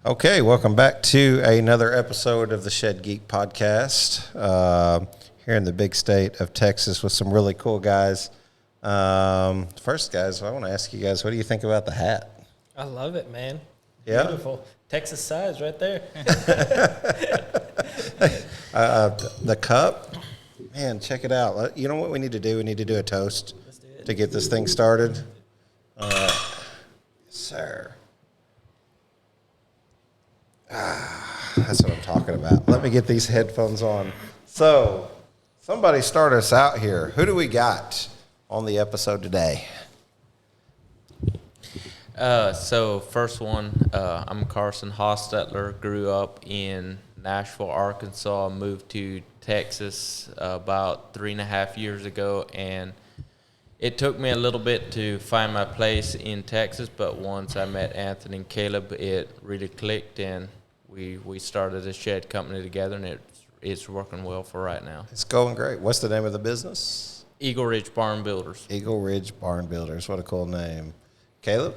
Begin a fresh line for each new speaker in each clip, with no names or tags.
Okay, welcome back to another episode of the Shed Geek podcast here in the big state of Texas with some really cool guys. First, guys, I want to ask you guys, what do you think about the hat?
I love it, man.
Yeah?
Beautiful. Texas size right there.
The cup, man, check it out. You know what we need to do? We need to do a toast to get this thing started. Sir. That's what I'm talking about. Let me get these headphones on. So, somebody start us out here. Who do we got on the episode today?
So first one, I'm Carson Hostetler. Grew up in Nashville, Arkansas. Moved to Texas about 3.5 years ago, and it took me a little bit to find my place in Texas. But once I met Anthony and Caleb, it really clicked, and we started a shed company together, and it's working well for right now.
It's going great. What's the name of the business?
Eagle Ridge Barn Builders.
Eagle Ridge Barn Builders. What a cool name. Caleb?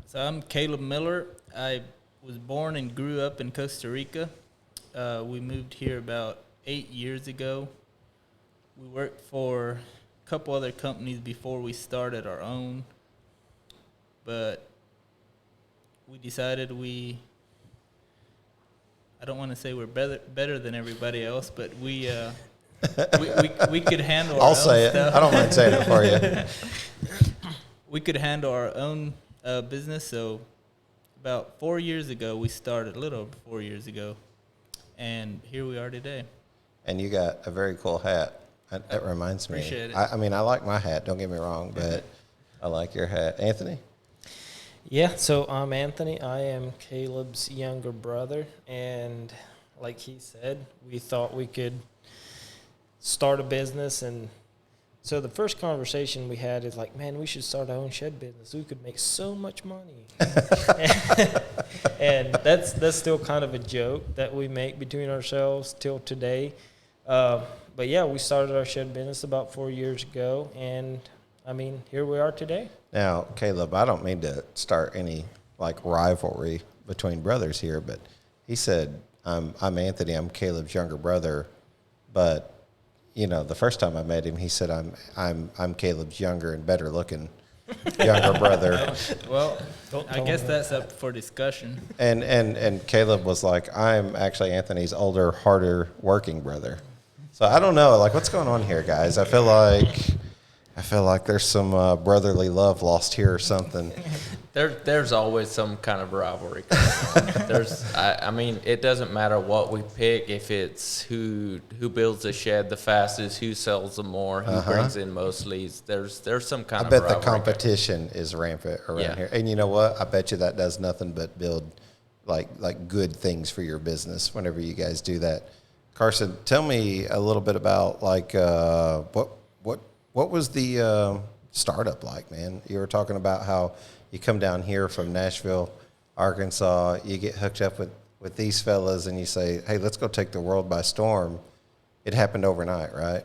So I'm Caleb Miller. I was born and grew up in Costa Rica. We moved here about 8 years ago. We worked for a couple other companies before we started our own, but we decided I don't want to say we're better than everybody else, but we could handle our own
I'll say it.
stuff.
I don't mind saying it for you.
We could handle our own business. So about 4 years ago, we started, a little over 4 years ago, and here we are today.
And you got a very cool hat. That reminds me.
Appreciate it.
I mean, I like my hat. Don't get me wrong, but I like your hat. Anthony?
Yeah, so I'm Anthony. I am Caleb's younger brother. And like he said, we thought we could start a business. And so the first conversation we had is like, man, we should start our own shed business. We could make so much money. And that's still kind of a joke that we make between ourselves till today. But yeah, we started our shed business about 4 years ago, and I mean, here we are today.
Now, Caleb, I don't mean to start any like rivalry between brothers here, but he said, I'm Anthony, I'm Caleb's younger brother, but you know, the first time I met him, he said, I'm Caleb's younger and better looking younger brother.
Well, I guess that's up for discussion.
And Caleb was like, I'm actually Anthony's older, harder working brother. So I don't know, like, what's going on here, guys? I feel like there's some brotherly love lost here or something.
There's always some kind of rivalry. I mean, it doesn't matter what we pick. If it's who builds the shed the fastest, who sells the more, who brings in most leads. There's some kind of rivalry.
I bet the competition is rampant around here. And you know what? I bet you that does nothing but build like good things for your business whenever you guys do that. Carson, tell me a little bit about like what was the startup like, man? You were talking about how you come down here from Nashville, Arkansas, you get hooked up with these fellas and you say, hey, let's go take the world by storm. It happened overnight, right?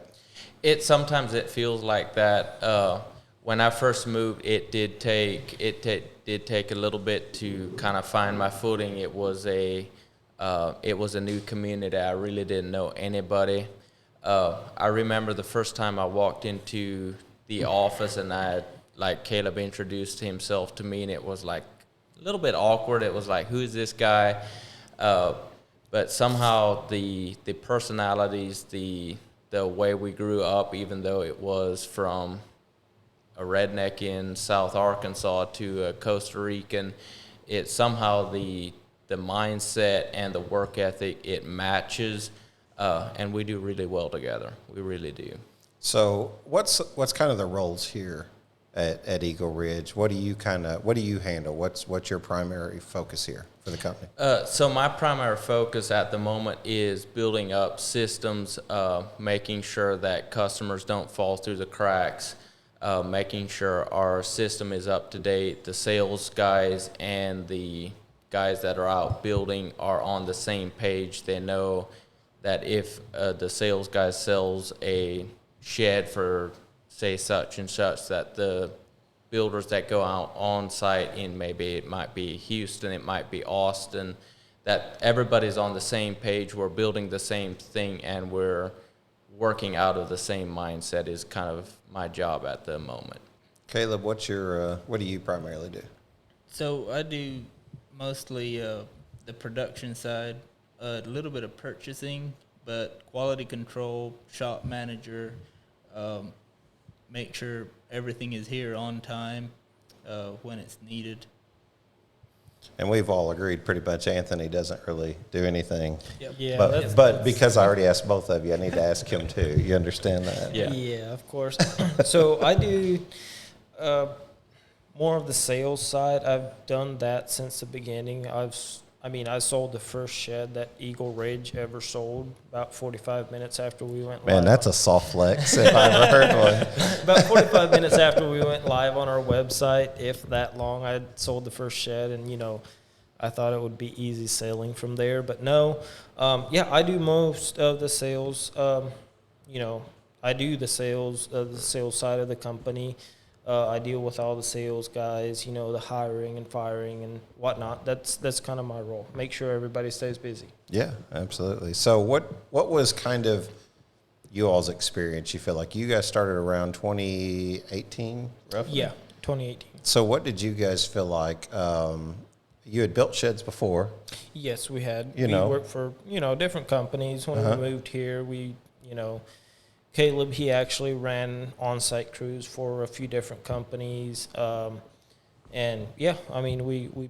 Sometimes it feels like that. When I first moved, it did take a little bit to kind of find my footing. It was a new community. I really didn't know anybody. I remember the first time I walked into the office and Caleb introduced himself to me, and it was like a little bit awkward. It was like, who is this guy? But somehow the personalities, the way we grew up, even though it was from a redneck in South Arkansas to a Costa Rican, it somehow the mindset and the work ethic, it matches. And we do really well together. We really do.
So what's kind of the roles here at Eagle Ridge? What do you handle? What's your primary focus here for the company?
So my primary focus at the moment is building up systems, making sure that customers don't fall through the cracks, making sure our system is up to date, the sales guys and the guys that are out building are on the same page. They know that if the sales guy sells a shed for, say, such and such, that the builders that go out on site in, maybe it might be Houston, it might be Austin, that everybody's on the same page, we're building the same thing, and we're working out of the same mindset is kind of my job at the moment.
Caleb, what do you primarily do?
So I do mostly the production side, a little bit of purchasing, but quality control, shop manager, make sure everything is here on time when it's needed.
And we've all agreed pretty much Anthony doesn't really do anything.
Yep.
Yeah,
But because I already asked both of you, I need to ask him too. You understand that?
Yeah.
Yeah, of course. So I do more of the sales side. I've done that since the beginning. I sold the first shed that Eagle Ridge ever sold about 45 minutes after we went live.
Man, that's a soft flex if I ever heard one.
About 45 minutes after we went live on our website, if that long, I sold the first shed, and I thought it would be easy sailing from there, but no. I do most of the sales. I do the sales side of the company. I deal with all the sales guys, the hiring and firing and whatnot. That's kind of my role. Make sure everybody stays busy.
Yeah, absolutely. So what was kind of you all's experience? You feel like you guys started around 2018, roughly?
Yeah, 2018.
So what did you guys feel like? You had built sheds before.
Yes, we had.
We
worked for, different companies. When we moved here, Caleb, he actually ran on-site crews for a few different companies. We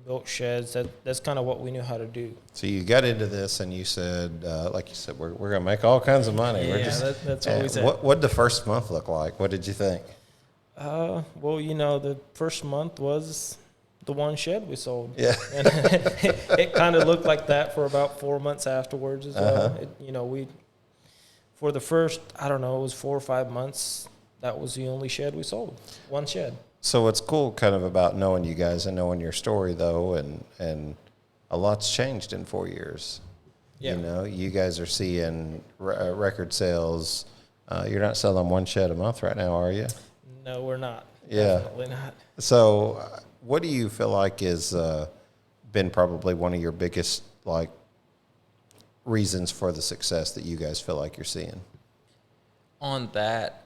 built sheds. That's kind of what we knew how to do.
So you got into this and you said, like you said, we're going to make all kinds of money.
That's what we said.
What did the first month look like? What did you think?
The first month was the one shed we sold.
Yeah.
And it kind of looked like that for about 4 months afterwards as well. For the first, it was 4 or 5 months, that was the only shed we sold. One shed.
So what's cool kind of about knowing you guys and knowing your story, though, and a lot's changed in 4 years.
Yeah.
You guys are seeing record sales. You're not selling one shed a month right now, are you?
No, we're not.
Yeah.
Definitely not.
So what do you feel like has been probably one of your biggest, reasons for the success that you guys feel like you're seeing?
On that,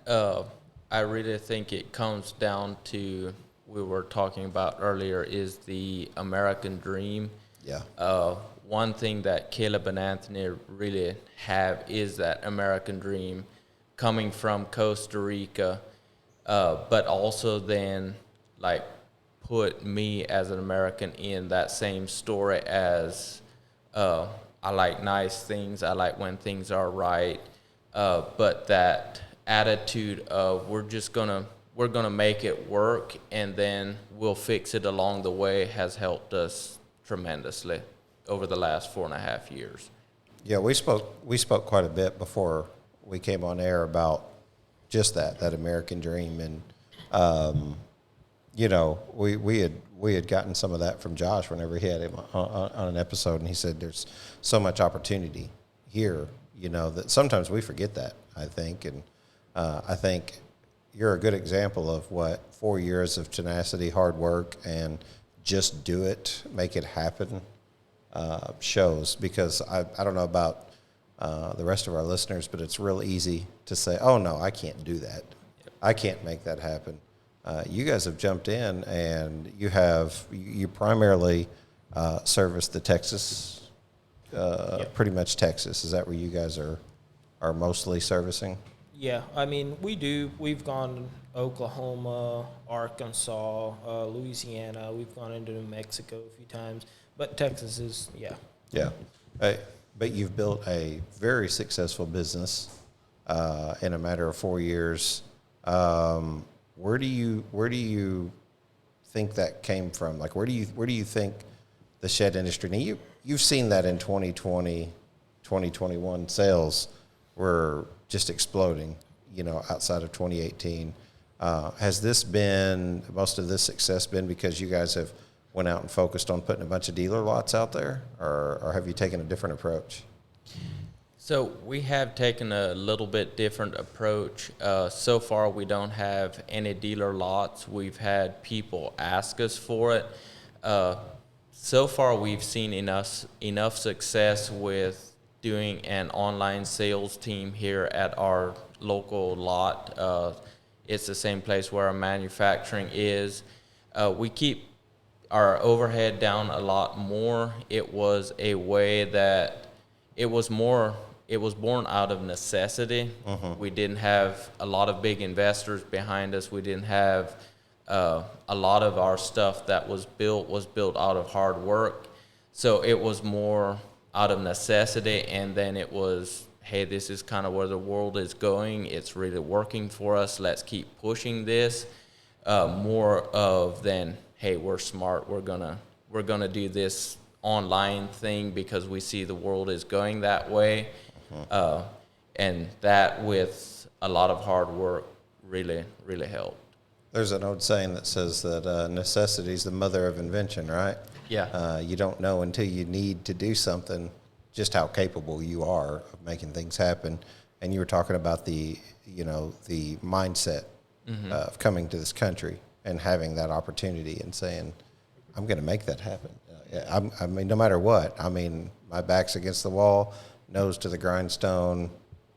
I really think it comes down to, we were talking about earlier, is the American dream.
Yeah.
One thing that Caleb and Anthony really have is that American dream, coming from Costa Rica, but also then put me as an American in that same story as I like nice things. I like when things are right. But that attitude of we're gonna make it work, and then we'll fix it along the way has helped us tremendously over the last 4.5 years.
Yeah, we spoke quite a bit before we came on air about just that American dream, and we had gotten some of that from Josh whenever he had him on an episode, and he said there's so much opportunity here, that sometimes we forget that, I think, and I think you're a good example of what 4 years of tenacity, hard work, and just do it, make it happen shows, because I don't know about the rest of our listeners, but it's real easy to say, oh, no, I can't do that. I can't make that happen. You guys have jumped in, and you primarily service the Texas, pretty much Texas. Is that where you guys are mostly servicing?
Yeah, we do. We've gone to Oklahoma, Arkansas, Louisiana. We've gone into New Mexico a few times, but Texas is, yeah.
Yeah. But you've built a very successful business in a matter of 4 years. Where do you think that came from? Where do you think the shed industry? Now you've seen that in 2020, 2021 sales were just exploding, outside of 2018. Has most of this success been because you guys have went out and focused on putting a bunch of dealer lots out there, or have you taken a different approach?
So we have taken a little bit different approach. So far, we don't have any dealer lots. We've had people ask us for it. So far, we've seen enough success with doing an online sales team here at our local lot. It's the same place where our manufacturing is. We keep our overhead down a lot more. It was a way that it was born out of necessity. We didn't have a lot of big investors behind us. We didn't have a lot of our stuff that was built out of hard work. So it was more out of necessity, and then it was, hey, this is kind of where the world is going. It's really working for us. Let's keep pushing this. More of than, hey, we're smart. We're gonna do this online thing because we see the world is going that way. And that, with a lot of hard work, really helped.
There's an old saying that says that necessity is the mother of invention, right?
Yeah.
You don't know until you need to do something just how capable you are of making things happen. And you were talking about the mindset of coming to this country and having that opportunity and saying, I'm going to make that happen. I mean, no matter what. I mean, my back's against the wall, nose to the grindstone.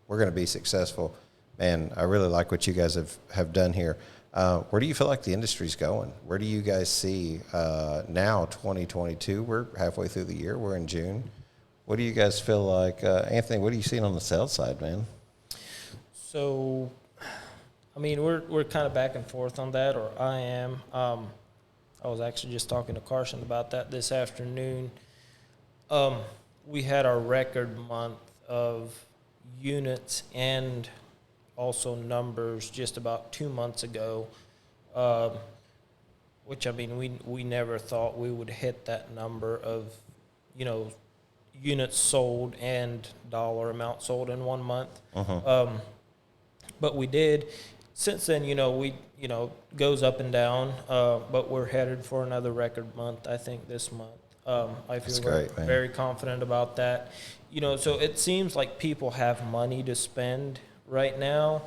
We're going to be successful. Man, I really like what you guys have done here. Where do you feel like the industry's going? Where do you guys see now, 2022? We're halfway through the year. We're in June. What do you guys feel like? Anthony, what are you seeing on the sales side, man?
So, I mean, we're kind of back and forth on that, or I am. I was actually just talking to Carson about that this afternoon. We had our record month of units and also numbers just about 2 months ago, which, I mean, we never thought we would hit that number of, units sold and dollar amount sold in 1 month. But we did. Since then, we goes up and down, but we're headed for another record month, I think, this month. I feel very confident about that. So it seems like people have money to spend right now.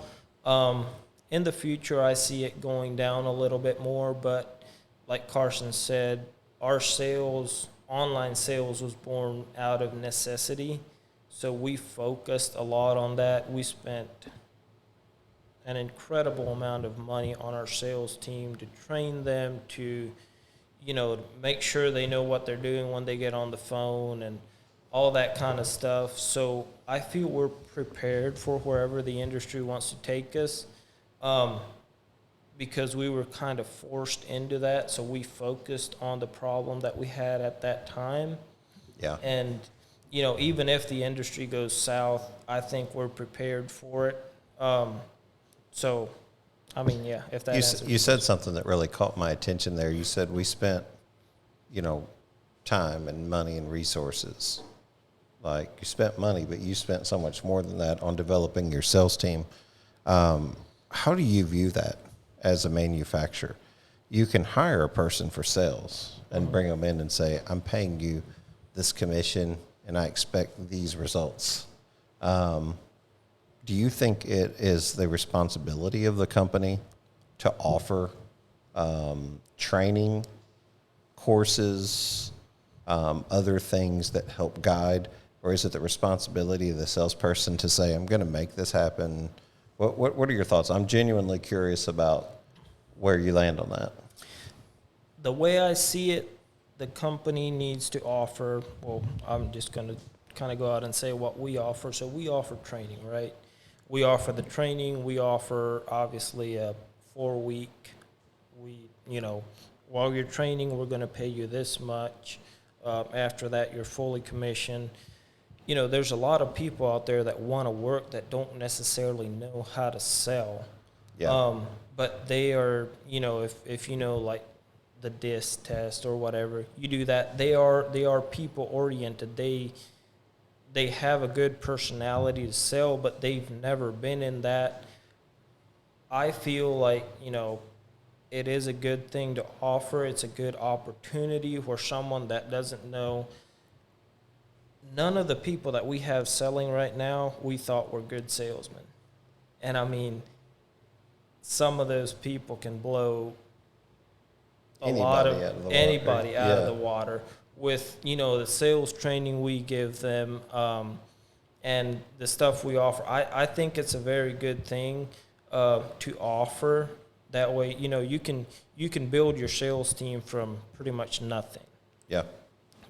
In the future, I see it going down a little bit more, but like Carson said, our online sales was born out of necessity. So we focused a lot on that. We spent an incredible amount of money on our sales team to train them, to make sure they know what they're doing when they get on the phone and all that kind of stuff. So I feel we're prepared for wherever the industry wants to take us, because we were kind of forced into that. So we focused on the problem that we had at that time.
Yeah.
And, even if the industry goes south, I think we're prepared for it. So, I mean, yeah, if that
you said something that really caught my attention there. You said we spent, time and money and resources. Like, you spent money, but you spent so much more than that on developing your sales team. How do you view that as a manufacturer? You can hire a person for sales and bring them in and say, I'm paying you this commission and I expect these results. Do you think it is the responsibility of the company to offer training, courses, other things that help guide, or is it the responsibility of the salesperson to say, I'm going to make this happen? What are your thoughts? I'm genuinely curious about where you land on that.
The way I see it, the company needs to offer, well, I'm just going to kind of go out and say what we offer. So we offer training, right? We offer the training. We offer, obviously, a 4-week. While you're training, we're going to pay you this much. After that, you're fully commissioned. There's a lot of people out there that want to work that don't necessarily know how to sell.
Yeah.
But they are, if like the DISC test or whatever, you do that. They are people oriented. They have a good personality to sell, but they've never been in that. I feel like, it is a good thing to offer. It's a good opportunity where someone that doesn't know none of the people that we have selling right now, we thought were good salesmen. And I mean, some of those people can blow anybody out of the water with, you know, the sales training we give them, and the stuff we offer. I think it's a very good thing to offer. That way, you know, you can build your sales team from pretty much nothing.
Yeah.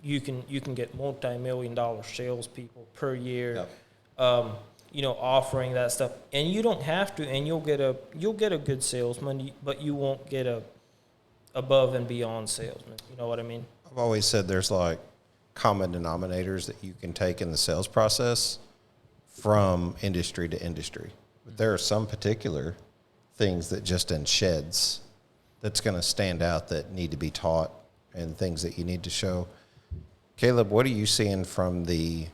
You can get multi-million-dollar salespeople per year.
Yep.
You know, offering that stuff, and you don't have to, and you'll get a good salesman, but you won't get a above and beyond salesman. You know what I mean?
I've always said there's like common denominators that you can take in the sales process from industry to industry. But there are some particular things that just in sheds that's going to stand out that need to be taught and things that you need to show. Caleb, what are you seeing from the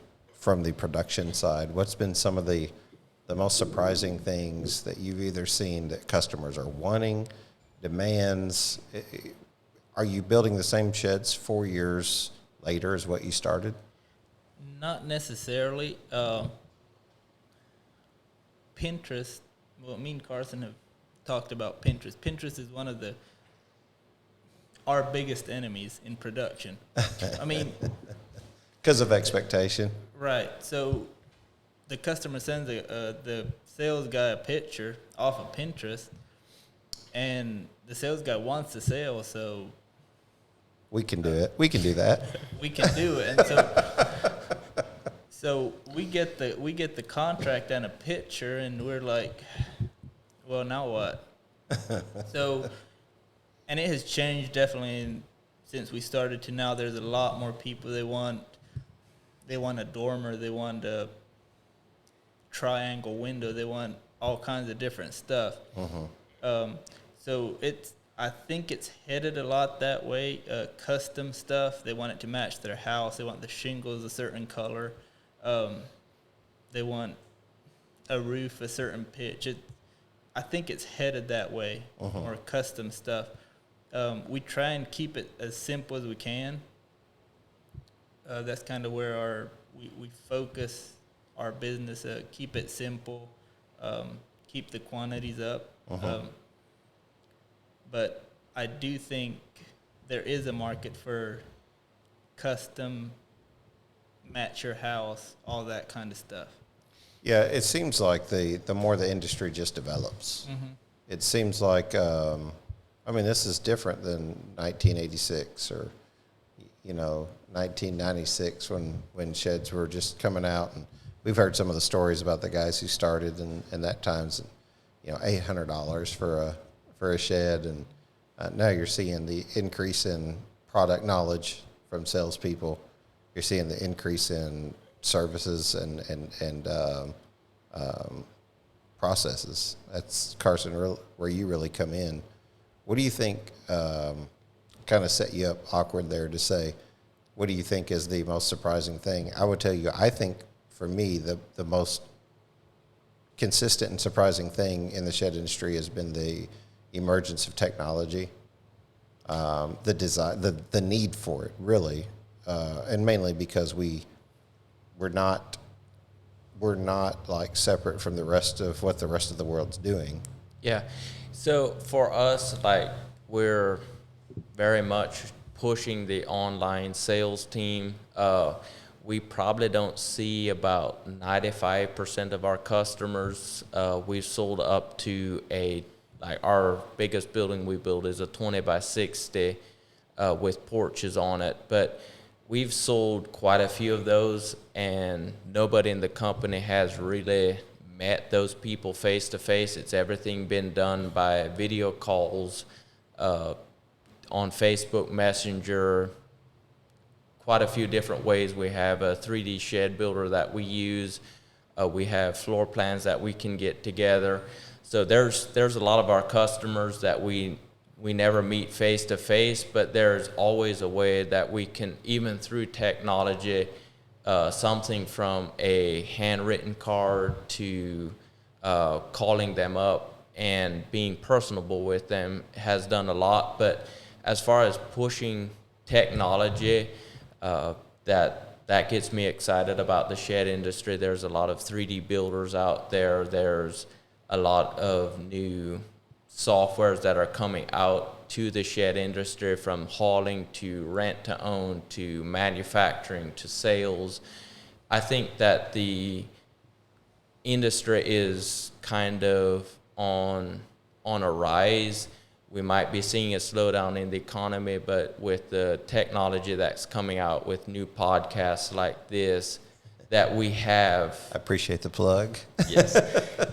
production side? What's been some of the most surprising things that you've either seen that customers are wanting, demands? Are you building the same sheds 4 years later as what you started?
Not necessarily. Pinterest, well, me and Carson have talked about Pinterest. Pinterest is one of our biggest enemies in production. I mean,
because of expectation.
Right. So the customer sends the sales guy a picture off of Pinterest, and the sales guy wants the sale, so
we can do it. We can do that.
We can do it. And so we get the contract and a picture, and we're like, well, now what? So, and it has changed definitely since we started to now. There's a lot more people. They want a dormer. They want a triangle window. They want all kinds of different stuff. So I think it's headed a lot that way. Custom stuff. They want it to match their house. They want the shingles a certain color. They want a roof a certain pitch. I think it's headed that way, or custom stuff. We try and keep it as simple as we can. That's kind of where we focus our business. Keep it simple. Keep the quantities up. But I do think there is a market for custom, match your house, all that kind of stuff.
Yeah, it seems like the more the industry just develops, it seems like, this is different than 1986 or, 1996 when sheds were just coming out. And we've heard some of the stories about the guys who started in that times, $800 for a shed. And now you're seeing the increase in product knowledge from salespeople. You're seeing the increase in services and processes. That's, Carson, where you really come in. What do you think kind of set you up awkward there to say, what do you think is the most surprising thing? I would tell you, I think for me, the most consistent and surprising thing in the shed industry has been the emergence of technology, the design, the need for it, really, and mainly because we're not like separate from the rest of what the rest of the world's doing.
Yeah. So for us, like, we're very much pushing the online sales team. We probably don't see about 95% of our customers. We've sold up to our biggest building we build is a 20 by 60 with porches on it. But we've sold quite a few of those, and nobody in the company has really met those people face to face. It's everything been done by video calls, on Facebook Messenger, quite a few different ways. We have a 3D shed builder that we use. We have floor plans that we can get together. So there's a lot of our customers that we never meet face to face, but there's always a way that we can, even through technology, something from a handwritten card to calling them up and being personable with them has done a lot. But as far as pushing technology, that that gets me excited about the shed industry. There's a lot of 3D builders out there. There's a lot of new softwares that are coming out to the shed industry, from hauling to rent to own to manufacturing to sales. I think that the industry is kind of on a rise. We might be seeing a slowdown in the economy, but with the technology that's coming out with new podcasts like this, that we have...
I appreciate the plug.
Yes.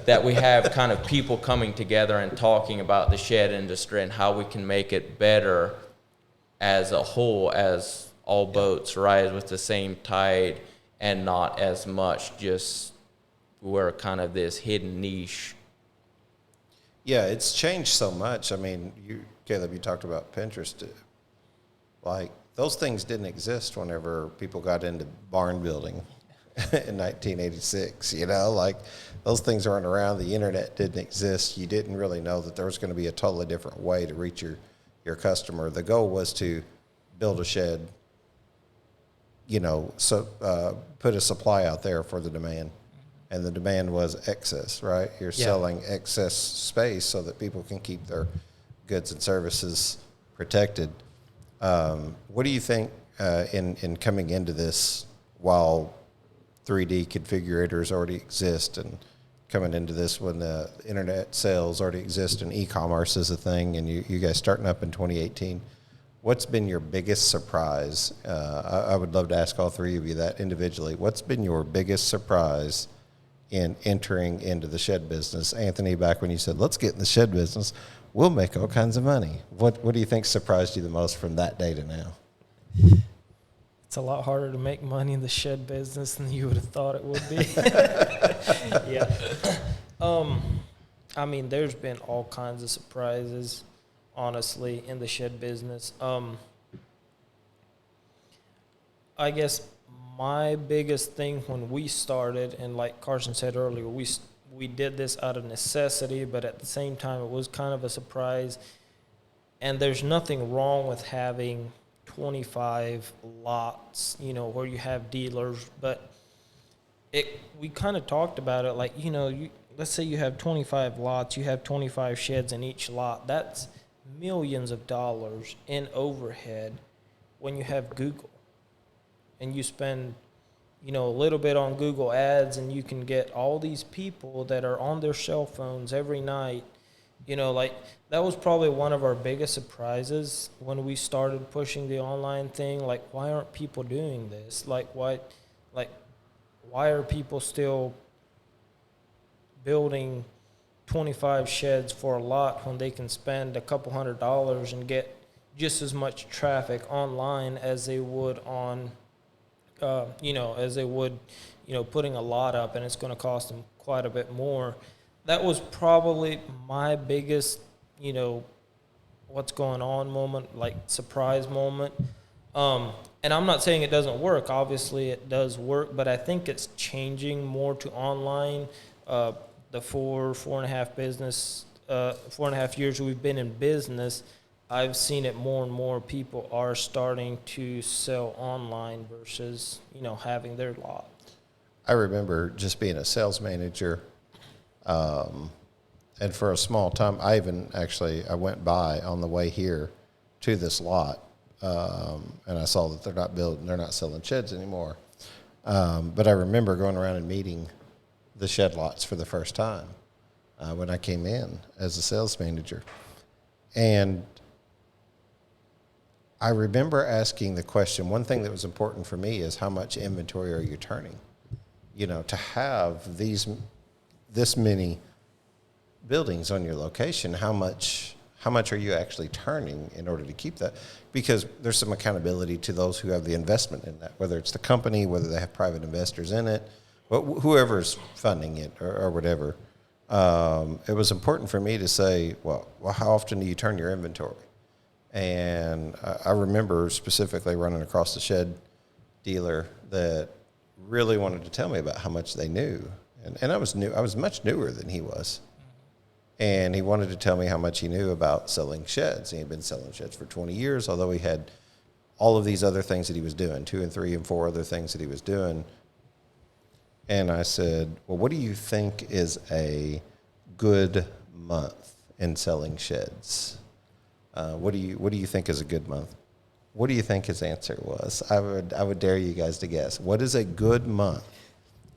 That we have kind of people coming together and talking about the shed industry and how we can make it better as a whole, as all boats rise with the same tide, and not as much just we're kind of this hidden niche.
Yeah, it's changed so much. I mean, Caleb, you talked about Pinterest. Like, those things didn't exist whenever people got into barn building in 1986. You know, like, those things aren't around. The internet didn't exist. You didn't really know that there was going to be a totally different way to reach your customer. The goal was to build a shed, you know, so put a supply out there for the demand. And the demand was excess, right? You're selling excess space so that people can keep their goods and services protected. What do you think in coming into this, while 3D configurators already exist, and coming into this when the internet sales already exist and e-commerce is a thing, and you guys starting up in 2018, what's been your biggest surprise? I would love to ask all three of you that individually. What's been your biggest surprise in entering into the shed business? Anthony, back when you said, let's get in the shed business, we'll make all kinds of money. What do you think surprised you the most from that day to now?
It's a lot harder to make money in the shed business than you would have thought it would be. Yeah. I mean, there's been all kinds of surprises, honestly, in the shed business. I guess my biggest thing when we started, and like Carson said earlier, we did this out of necessity, but at the same time, it was kind of a surprise. And there's nothing wrong with having 25 lots, you know, where you have dealers, but we kind of talked about it like, you know, let's say you have 25 lots, you have 25 sheds in each lot. That's millions of dollars in overhead when you have Google. And you spend, you know, a little bit on Google ads, and you can get all these people that are on their cell phones every night. You know, like, that was probably one of our biggest surprises when we started pushing the online thing. Like, why aren't people doing this? Why are people still building 25 sheds for a lot when they can spend a couple $100 and get just as much traffic online as they would on putting a lot up, and it's going to cost them quite a bit more. That was probably my biggest, you know, what's going on moment, like surprise moment. And I'm not saying it doesn't work. Obviously it does work, but I think it's changing more to online. The four and a half years we've been in business, I've seen it more and more. People are starting to sell online versus, you know, having their lot.
I remember just being a sales manager, and for a small time, I went by on the way here to this lot, and I saw that they're not selling sheds anymore. But I remember going around and meeting the shed lots for the first time when I came in as a sales manager, and I remember asking the question, one thing that was important for me is how much inventory are you turning? You know, to have this many buildings on your location, how much are you actually turning in order to keep that? Because there's some accountability to those who have the investment in that, whether it's the company, whether they have private investors in it, whoever's funding it or whatever. It was important for me to say, well, how often do you turn your inventory? And I remember specifically running across the shed dealer that really wanted to tell me about how much they knew. And I was much newer than he was. And he wanted to tell me how much he knew about selling sheds. He had been selling sheds for 20 years, although he had all of these other things that he was doing, 2 and 3 and 4 other things that he was doing. And I said, well, what do you think is a good month in selling sheds? What do you think is a good month? What do you think his answer was? I would dare you guys to guess. What is a good month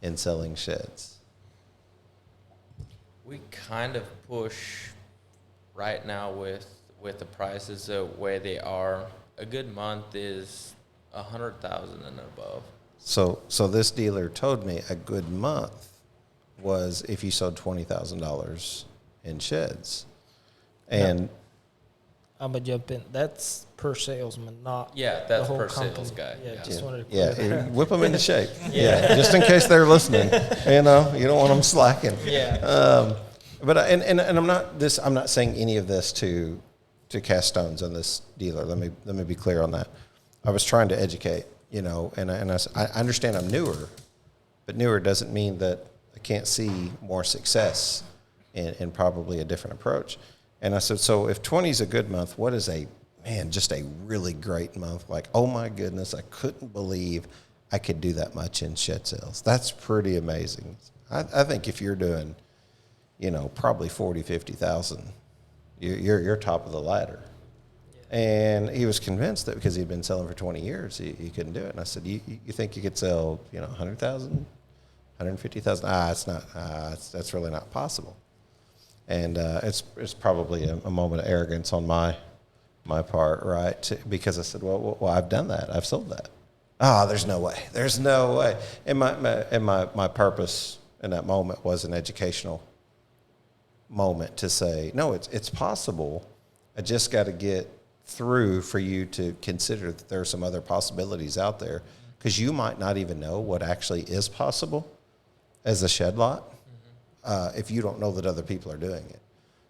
in selling sheds?
We kind of push right now with the prices the way they are. A good month is 100,000 and above.
So this dealer told me a good month was if you sold $20,000 in sheds,
I'm gonna jump in. That's per salesman, not
that's
the whole
per
company.
sales guy.
Just wanted to clear that up.
whip them into shape. Just in case they're listening. You don't want them slacking. But I'm not saying any of this to cast stones on this dealer. Let me be clear on that. I was trying to educate, and I understand I'm newer, but newer doesn't mean that I can't see more success in probably a different approach. And I said, so if 20 is a good month, what is just a really great month? Like, oh my goodness, I couldn't believe I could do that much in shed sales. That's pretty amazing. I think if you're doing, probably 40, 50,000, you're top of the ladder. Yeah. And he was convinced that because he'd been selling for 20 years, he couldn't do it. And I said, you think you could sell, 100,000, 150,000? It's not. That's really not possible. And it's probably a moment of arrogance on my part, right? Because I said, well, I've done that. I've sold that. There's no way. There's no way. And my purpose in that moment was an educational moment to say, no, it's possible. I just got to get through for you to consider that there are some other possibilities out there, because you might not even know what actually is possible as a shed lot. If you don't know that other people are doing it.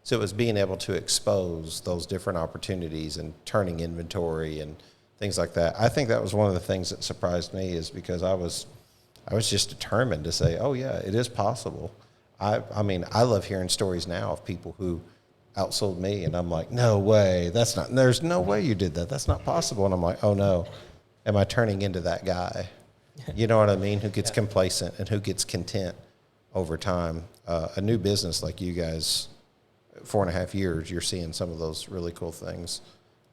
So it was being able to expose those different opportunities and turning inventory and things like that. I think that was one of the things that surprised me, is because I was just determined to say, oh yeah, it is possible. I mean, I love hearing stories now of people who outsold me, and I'm like, no way, there's no way you did that. That's not possible. And I'm like, oh no, am I turning into that guy? You know what I mean? Who gets complacent and who gets content over time. A new business like you guys, 4.5 years, you're seeing some of those really cool things.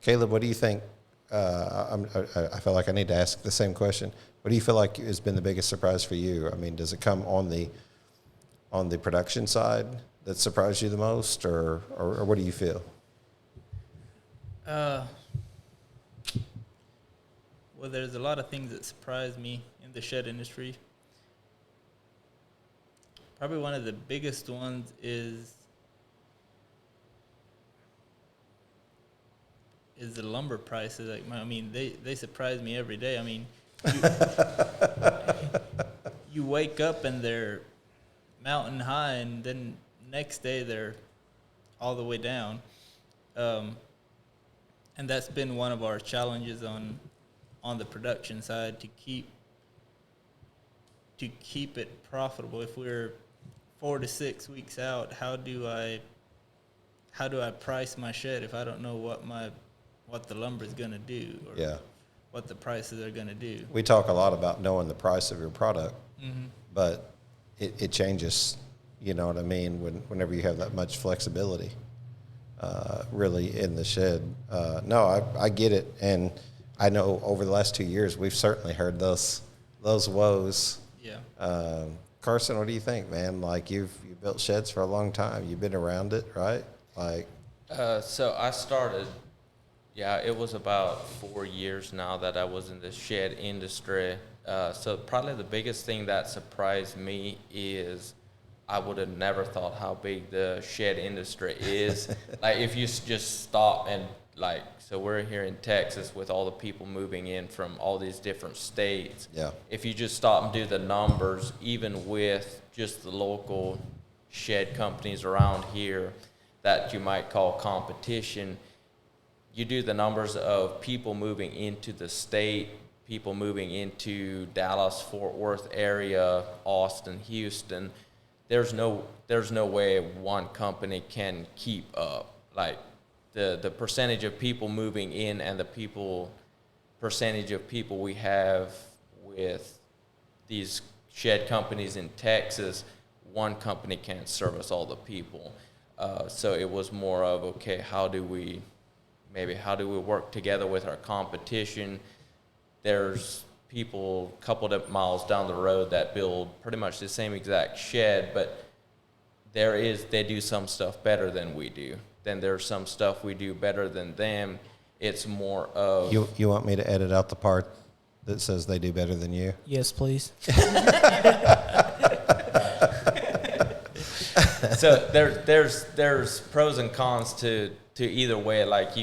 Caleb, what do you think? I feel like I need to ask the same question. What do you feel like has been the biggest surprise for you? I mean, does it come on the production side that surprised you the most, or what do you feel?
Well, there's a lot of things that surprised me in the shed industry. Probably one of the biggest ones is the lumber prices. Like, I mean, they surprise me every day. I mean, you wake up and they're mountain high, and then next day they're all the way down. And that's been one of our challenges on the production side, to keep it profitable. If we're 4 to 6 weeks out, how do I price my shed if I don't know what the lumber is going to do, or what the prices are going to do?
We talk a lot about knowing the price of your product, but it changes. You know what I mean? Whenever you have that much flexibility, really in the shed. No, I get it, and I know over the last 2 years we've certainly heard those woes. Yeah. Carson, what do you think, man? Like, you've built sheds for a long time. You've been around it, right? Like,
so I started. Yeah, it was about 4 years now that I was in the shed industry. So probably the biggest thing that surprised me is I would have never thought how big the shed industry is. Like, if you just stop and, like, so we're here in Texas with all the people moving in from all these different states.
Yeah.
If you just stop and do the numbers, even with just the local shed companies around here that you might call competition, you do the numbers of people moving into the state, people moving into Dallas, Fort Worth area, Austin, Houston. There's no way one company can keep up. Like, the percentage of people moving in and the people percentage of people we have with these shed companies in Texas, one company can't service all the people. So it was more of, okay, how do we work together with our competition? There's people a couple of miles down the road that build pretty much the same exact shed, but they do some stuff better than we do. Then there's some stuff we do better than them. It's more of...
You want me to edit out the part that says they do better than you?
Yes, please.
So there's pros and cons to either way. Like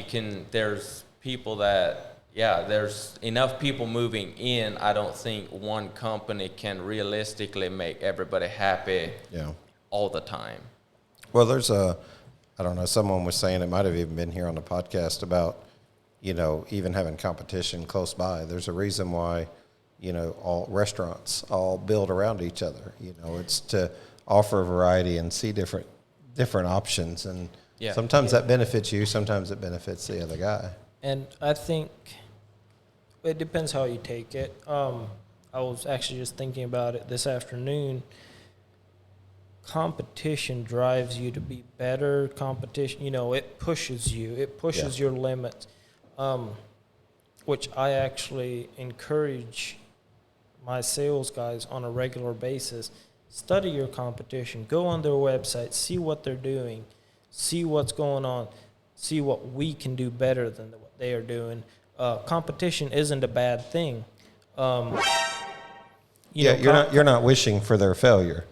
there's people that, there's enough people moving in. I don't think one company can realistically make everybody happy all the time.
Well, there's I don't know, someone was saying, it might have even been here on the podcast, about, even having competition close by. There's a reason why, all restaurants all build around each other. It's to offer a variety and see different options. And sometimes that benefits you, sometimes it benefits the other guy.
And I think it depends how you take it. I was actually just thinking about it this afternoon. Competition drives you to be better. Competition, it pushes you. It pushes your limits, which I actually encourage my sales guys on a regular basis. Study your competition. Go on their website. See what they're doing. See what's going on. See what we can do better than what they are doing. Competition isn't a bad thing.
You're not wishing for their failure.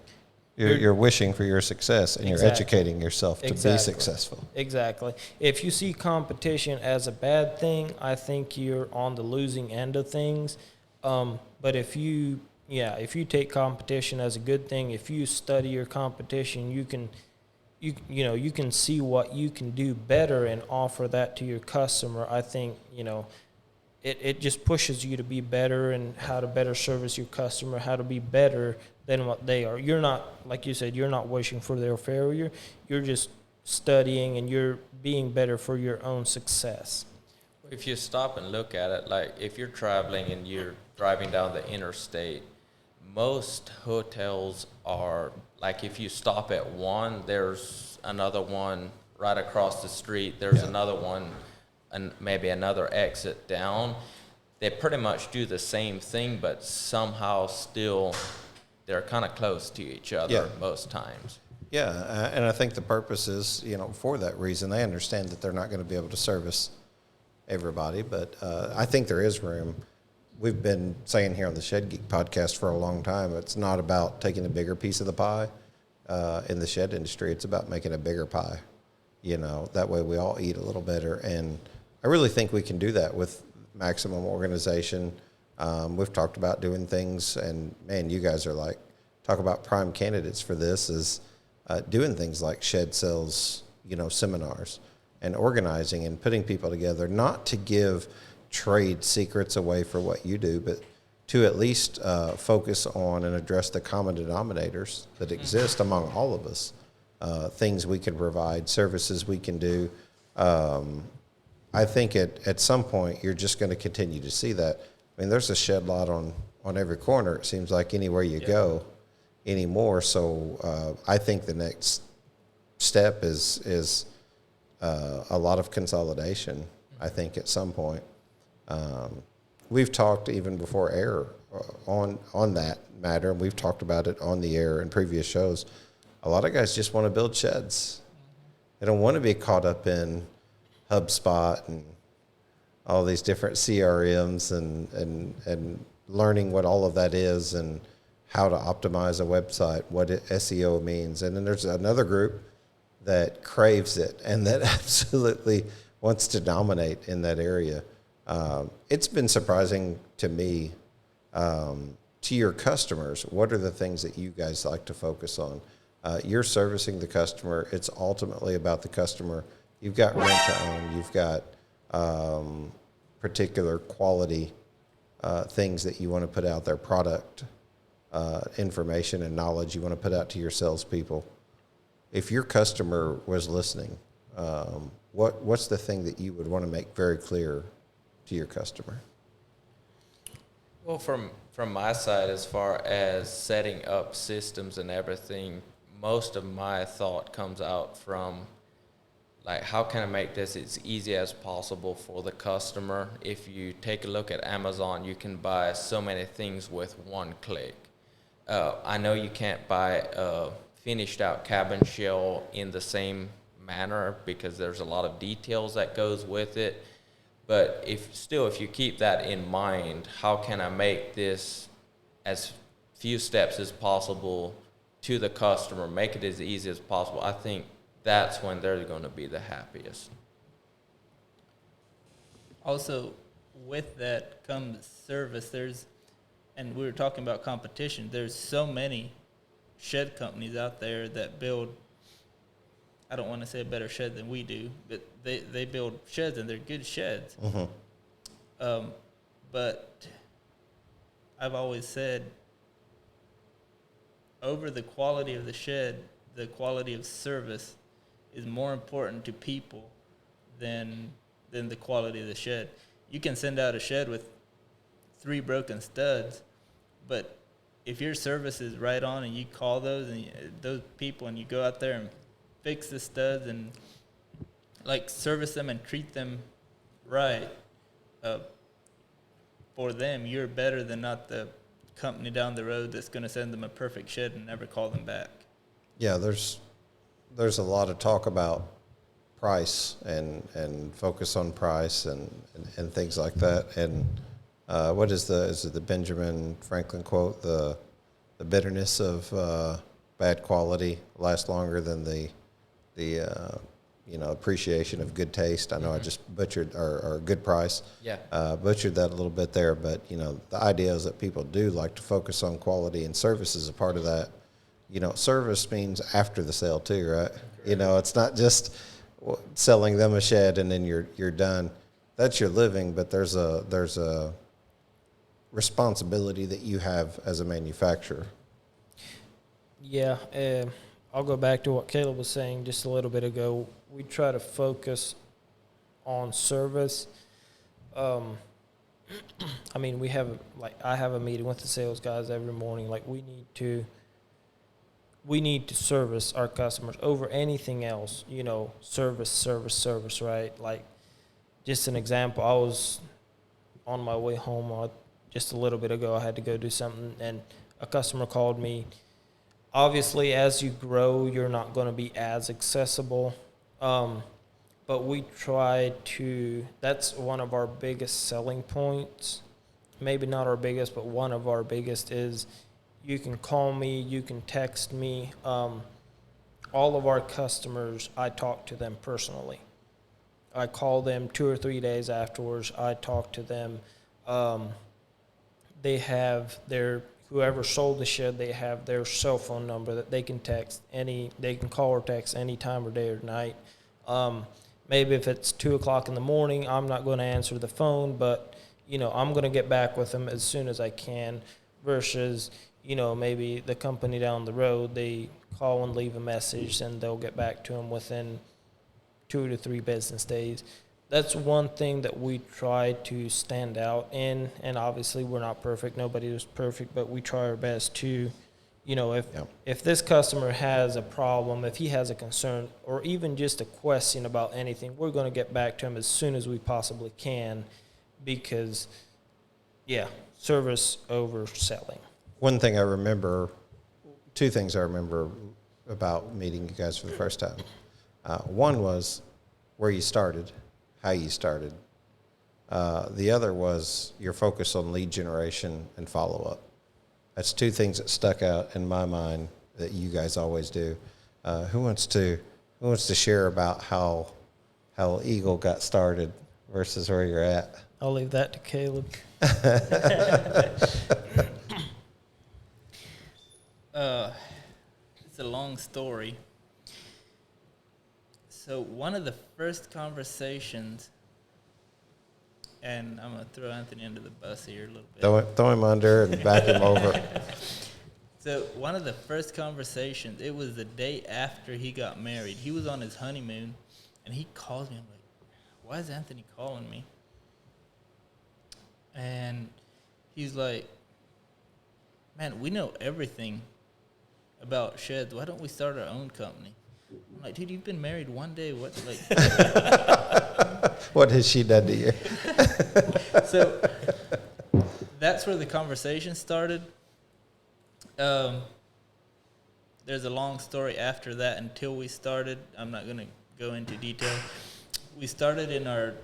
You're wishing for your success, and you're educating yourself to be successful.
Exactly. If you see competition as a bad thing, I think you're on the losing end of things. But if you take competition as a good thing, if you study your competition, you can see what you can do better and offer that to your customer. I think, it just pushes you to be better and how to better service your customer, how to be better than what they are. You're not, like you said, you're not wishing for their failure. You're just studying and you're being better for your own success.
If you stop and look at it, like if you're traveling and you're driving down the interstate, most hotels are, like if you stop at one, there's another one right across the street. There's another one and maybe another exit down. They pretty much do the same thing, but somehow still they're kind of close to each other most times.
Yeah, and I think the purpose is, for that reason. They understand that they're not going to be able to service everybody, but I think there is room. We've been saying here on the Shed Geek podcast for a long time, it's not about taking a bigger piece of the pie in the shed industry. It's about making a bigger pie. That way we all eat a little better. And I really think we can do that with maximum organization. We've talked about doing things, and man, you guys are talk about prime candidates for this, is doing things like shed sales, seminars, and organizing and putting people together, not to give trade secrets away for what you do, but to at least focus on and address the common denominators that exist among all of us, things we can provide, services we can do. I think at some point you're just going to continue to see that. I mean, there's a shed lot on every corner, it seems like, anywhere you go anymore. So I think the next step is a lot of consolidation, I think, at some point. We've talked even before air on that matter, and we've talked about it on the air in previous shows. A lot of guys just want to build sheds. They don't want to be caught up in HubSpot and all these different CRMs and learning what all of that is and how to optimize a website, what SEO means. And then there's another group that craves it and that absolutely wants to dominate in that area. It's been surprising to me, to your customers, what are the things that you guys like to focus on? You're servicing the customer. It's ultimately about the customer. You've got rent to own. You've got particular quality things that you want to put out there, product information and knowledge you want to put out to your salespeople. If your customer was listening, what's the thing that you would want to make very clear to your customer?
Well, from my side, as far as setting up systems and everything, most of my thought comes out from like how can I make this as easy as possible for the customer. If you take a look at Amazon, you can buy so many things with one click. I know you can't buy a finished out cabin shell in the same manner because there's a lot of details that goes with it. But if you keep that in mind, how can I make this as few steps as possible to the customer, make it as easy as possible? I think that's when they're going to be the happiest.
Also, with that comes service. And we were talking about competition. There's so many shed companies out there that build, I don't want to say a better shed than we do, but they build sheds and they're good sheds.
Mm-hmm.
But I've always said, over the quality of the shed, the quality of service is more important to people than the quality of the shed. You can send out a shed with 3 broken studs, but if your service is right on and you call those people and you go out there and fix the studs and like service them and treat them right, for them, you're better than not the company down the road that's going to send them a perfect shed and never call them back.
Yeah, there's a lot of talk about price and focus on price and things like that. And what is it the Benjamin Franklin quote? The bitterness of bad quality lasts longer than the appreciation of good taste. I know I just butchered or good price.
Yeah.
Butchered that a little bit there, but the idea is that people do like to focus on quality, and service is a part of that. Service means after the sale too, right? It's not just selling them a shed and then you're done. That's your living, but there's a responsibility that you have as a manufacturer.
Yeah, I'll go back to what Caleb was saying just a little bit ago. We try to focus on service. I have a meeting with the sales guys every morning. Like, we need to service our customers over anything else. Service, right? Like, just an example, I was on my way home just a little bit ago. I had to go do something, and a customer called me. Obviously, as you grow, you're not going to be as accessible. But we try to, that's one of our biggest selling points. Maybe not our biggest, but one of our biggest is you can call me, you can text me. All of our customers, I talk to them personally. I call them 2 or 3 days afterwards. I talk to them. They have whoever sold the shed, they have their cell phone number that they can they can call or text any time of day or night. Maybe if it's 2 o'clock in the morning, I'm not going to answer the phone, but, I'm going to get back with them as soon as I can, versus, maybe the company down the road, they call and leave a message and they'll get back to them within 2 to 3 business days. That's one thing that we try to stand out in, and obviously we're not perfect. Nobody is perfect, but we try our best to, if this customer has a problem, if he has a concern, or even just a question about anything, we're going to get back to him as soon as we possibly can, because, service over selling.
One thing I remember, 2 things I remember about meeting you guys for the first time. One was where you started, how you started. The other was your focus on lead generation and follow-up. That's 2 things that stuck out in my mind that you guys always do. Who wants to share about how Eagle got started versus where you're at?
I'll leave that to Caleb.
It's a long story. So one of the first conversations, and I'm going to throw Anthony under the bus here a little bit.
Throw him under and back him over.
So one of the first conversations, it was the day after he got married. He was on his honeymoon, and he calls me. I'm like, why is Anthony calling me? And he's like, man, we know everything about sheds. Why don't we start our own company? I'm like, dude, you've been married one day. What, like?
What has she done to you?
So that's where the conversation started. There's a long story after that until we started. I'm not going to go into detail. We started in our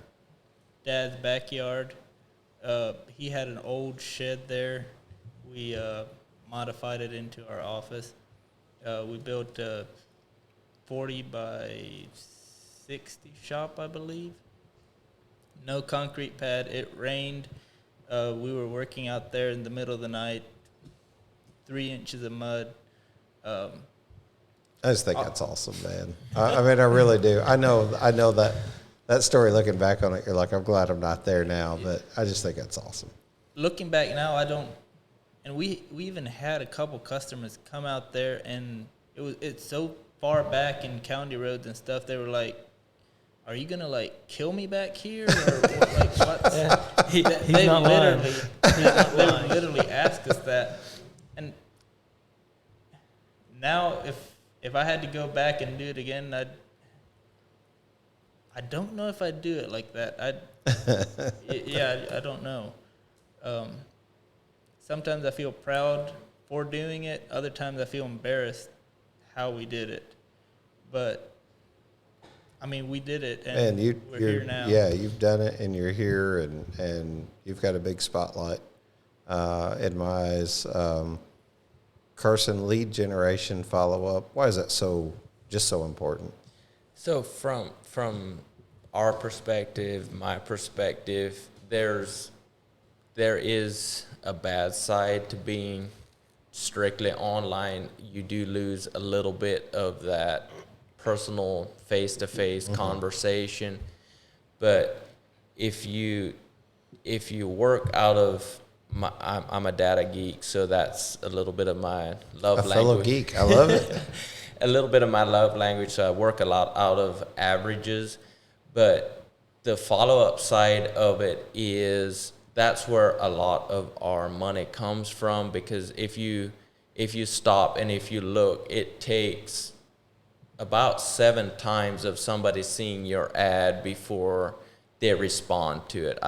dad's backyard. He had an old shed there. We modified it into our office. We built a 40 by 60 shop, I believe. No concrete pad. It rained. We were working out there in the middle of the night. 3 inches of mud.
I just think that's awesome, man. I mean, I really do. I know that story. Looking back on it, you're like, I'm glad I'm not there now. But I just think that's awesome.
Looking back now, I don't. And we even had a couple customers come out there, and it's so far back in county roads and stuff. They were like, "Are you gonna like kill me back here?" Or like what?
Yeah.
They literally asked us that. And now, if I had to go back and do it again, I don't know if I'd do it like that. I don't know. Sometimes I feel proud for doing it. Other times I feel embarrassed how we did it. But I mean, we did it, and we're here now.
Yeah, you've done it, and you're here, and you've got a big spotlight in my eyes. Carson, lead generation follow-up. Why is that so important?
So from our perspective, my perspective, there is a bad side to being strictly online. You do lose a little bit of that personal face-to-face conversation. But if you work out of I'm a data geek, so that's a little bit of my love language. A
fellow geek, I love it.
A little bit of my love language, so I work a lot out of averages. But the follow-up side of it is that's where a lot of our money comes from, because if you stop and if you look, it takes about 7 times of somebody seeing your ad before they respond to it.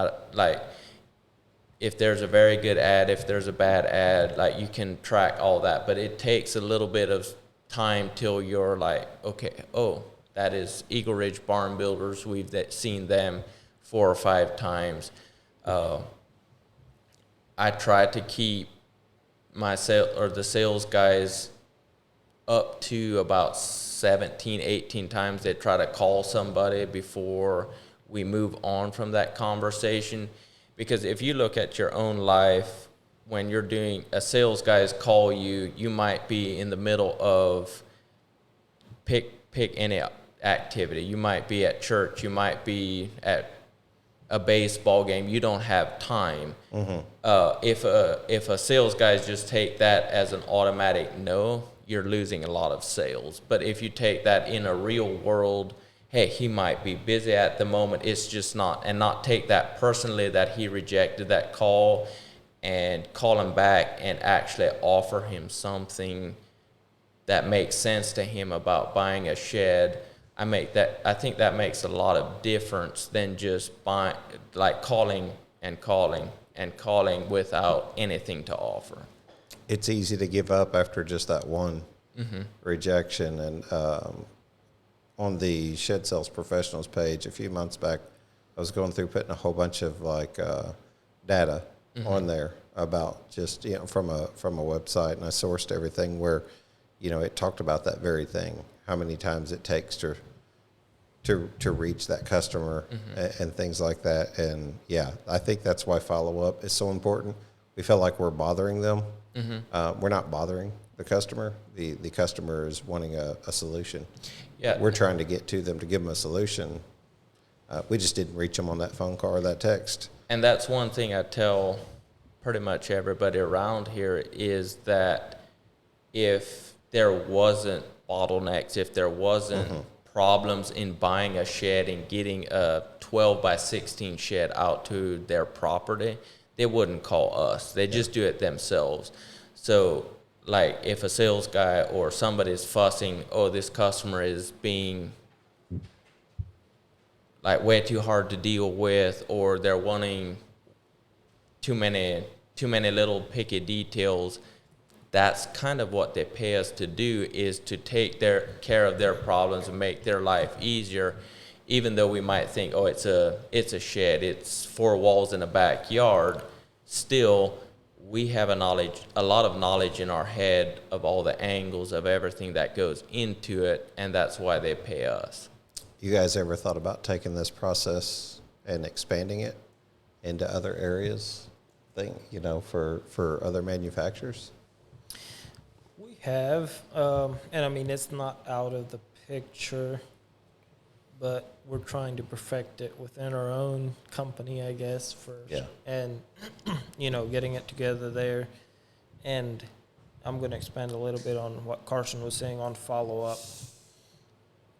If there's a very good ad, if there's a bad ad, like you can track all that, but it takes a little bit of time till you're like, okay, that is Eagle Ridge Barn Builders. We've seen them 4 or 5 times. I try to keep the sales guys up to about 17, 18 times. They try to call somebody before we move on from that conversation. Because if you look at your own life, when you're doing a sales guys call you, you might be in the middle of pick any activity. You might be at church. You might be at a baseball game. You don't have time. If a sales guys just take that as an automatic no, you're losing a lot of sales. But if you take that in a real world, hey, he might be busy at the moment, it's just not, and not take that personally that he rejected that call, and call him back and actually offer him something that makes sense to him about buying a shed. I think that makes a lot of difference than just calling without anything to offer.
It's easy to give up after just that one rejection. And on the Shed Sales Professionals page a few months back, I was going through putting a whole bunch of data on there about just from a website, and I sourced everything where it talked about that very thing, how many times it takes to reach that customer and things like that. And yeah, I think that's why follow-up is so important. We feel like we're bothering them. We're not bothering the customer. The customer is wanting a solution.
Yeah,
we're trying to get to them to give them a solution. We just didn't reach them on that phone call or that text.
And that's one thing I tell pretty much everybody around here is that if there wasn't bottlenecks, if there wasn't problems in buying a shed and getting a 12 by 16 shed out to their property, they wouldn't call us. They just do it themselves. So, like, if a sales guy or somebody's fussing, oh, this customer is being like way too hard to deal with, or they're wanting too many little picky details, that's kind of what they pay us to do, is to take care of their problems and make their life easier. Even though we might think, oh, it's a shed, it's 4 walls in a backyard, still we have a lot of knowledge in our head of all the angles of everything that goes into it, and that's why they pay us.
You guys ever thought about taking this process and expanding it into other areas, for other manufacturers?
We have, and I mean, it's not out of the picture, but we're trying to perfect it within our own company, I guess, first.
Yeah.
And, getting it together there. And I'm going to expand a little bit on what Carson was saying on follow-up.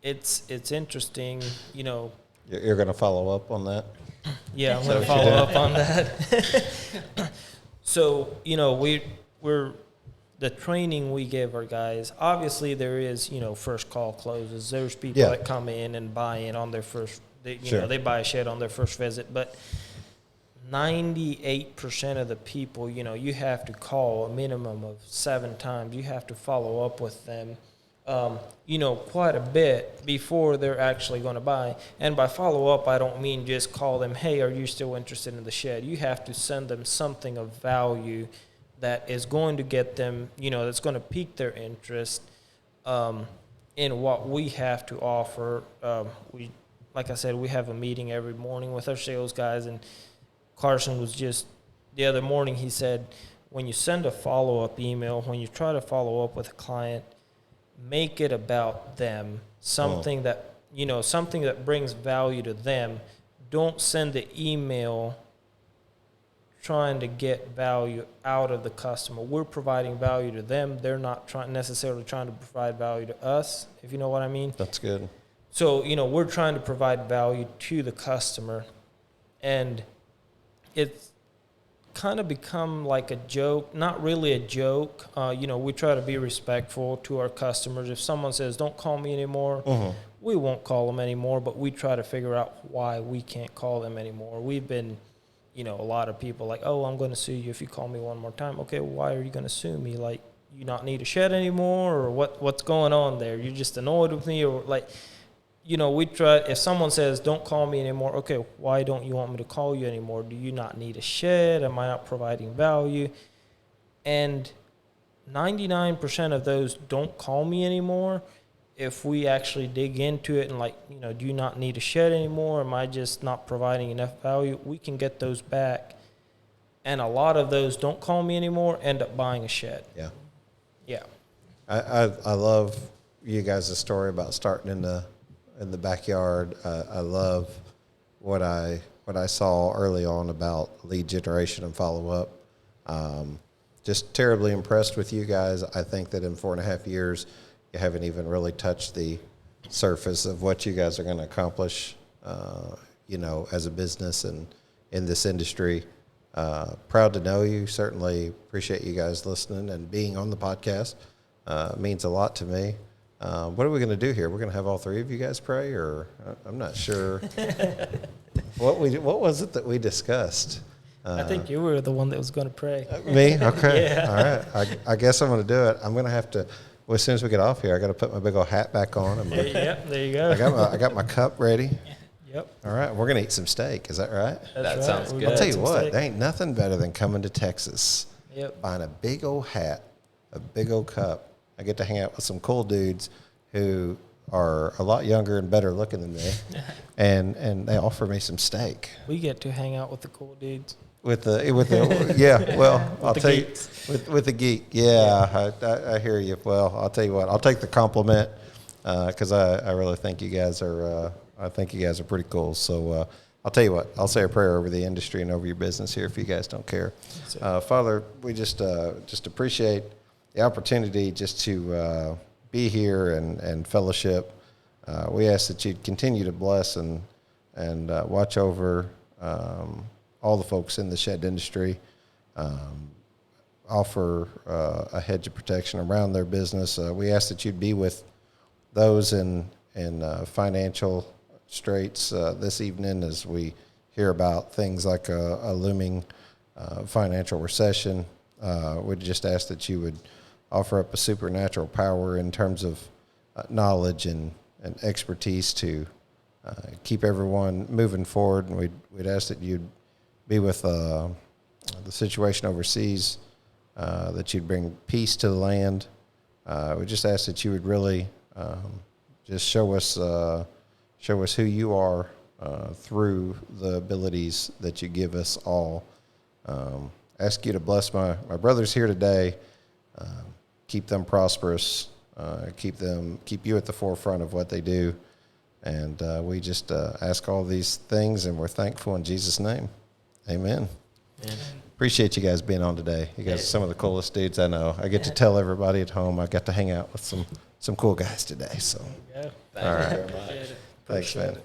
It's interesting,
You're going to follow up on that?
Yeah, I'm going to follow up on that. So, we're the training we give our guys, obviously there is, first call closes. There's people that come in and buy in on their first, they buy a shed on their first visit. But 98% of the people, you have to call a minimum of 7 times. You have to follow up with them, quite a bit before they're actually going to buy. And by follow up, I don't mean just call them, hey, are you still interested in the shed? You have to send them something of value that is going to get them, that's going to pique their interest in what we have to offer. Like I said, we have a meeting every morning with our sales guys, and Carson was just, the other morning, he said, when you send a follow-up email, when you try to follow up with a client, make it about them, something that, something that brings value to them. Don't send the email trying to get value out of the customer. We're providing value to them. They're not necessarily trying to provide value to us, if you know what I mean.
That's good.
So, we're trying to provide value to the customer, and it's kind of become like a joke, not really a joke. We try to be respectful to our customers. If someone says, don't call me anymore, we won't call them anymore, but we try to figure out why we can't call them anymore. We've been, a lot of people like, oh, I'm going to sue you if you call me one more time. Okay, why are you going to sue me? Like, you not need a shed anymore, or what's going on there? You're just annoyed with me, or like, we try, if someone says, don't call me anymore, okay, why don't you want me to call you anymore? Do you not need a shed? Am I not providing value? And 99% of those don't call me anymore. If we actually dig into it and do you not need a shed anymore? Am I just not providing enough value? We can get those back. And a lot of those don't call me anymore, end up buying a shed.
Yeah.
Yeah.
I love you guys' story about starting in the backyard. I love what I saw early on about lead generation and follow up. Just terribly impressed with you guys. I think that in 4.5 years, you haven't even really touched the surface of what you guys are going to accomplish, as a business and in this industry. Proud to know you. Certainly appreciate you guys listening and being on the podcast. It means a lot to me. What are we going to do here? We're going to have all 3 of you guys pray, or I'm not sure. What was it that we discussed?
I think you were the one that was going to pray.
Me? Okay.
Yeah.
All right. I guess I'm going to do it. I'm going to have to. Well, as soon as we get off here, I got to put my big old hat back on.
Yep, there you go.
I got my cup ready.
Yep.
All right, we're gonna eat some steak. Is that right?
That's right.
Sounds good.
I'll tell you what, there ain't nothing better than coming to Texas, buying a big old hat, a big old cup. I get to hang out with some cool dudes who are a lot younger and better looking than me, and they offer me some steak.
We get to hang out with the cool dudes.
With the yeah, well, I'll tell you,
geeks.
with the geek, yeah, I hear you. Well, I'll tell you what, I'll take the compliment because I really think you guys are pretty cool. So I'll tell you what, I'll say a prayer over the industry and over your business here if you guys don't care. Father, we just appreciate the opportunity just to be here and fellowship. We ask that you'd continue to bless and watch over all the folks in the shed industry, offer a hedge of protection around their business. We ask that you'd be with those in financial straits this evening as we hear about things like a looming financial recession. We'd just ask that you would offer up a supernatural power in terms of knowledge and expertise to keep everyone moving forward. And we'd ask that you'd be with the situation overseas, that you'd bring peace to the land. We just ask that you would really just show us who you are through the abilities that you give us all. Ask you to bless my brothers here today. Keep them prosperous. Keep you at the forefront of what they do. And we just ask all these things, and we're thankful in Jesus' name. Amen. Amen. Appreciate you guys being on today. You guys are some of the coolest dudes I know. I get to tell everybody at home I got to hang out with some cool guys today. So,
Yeah.
Thank you very much.
Thanks, man.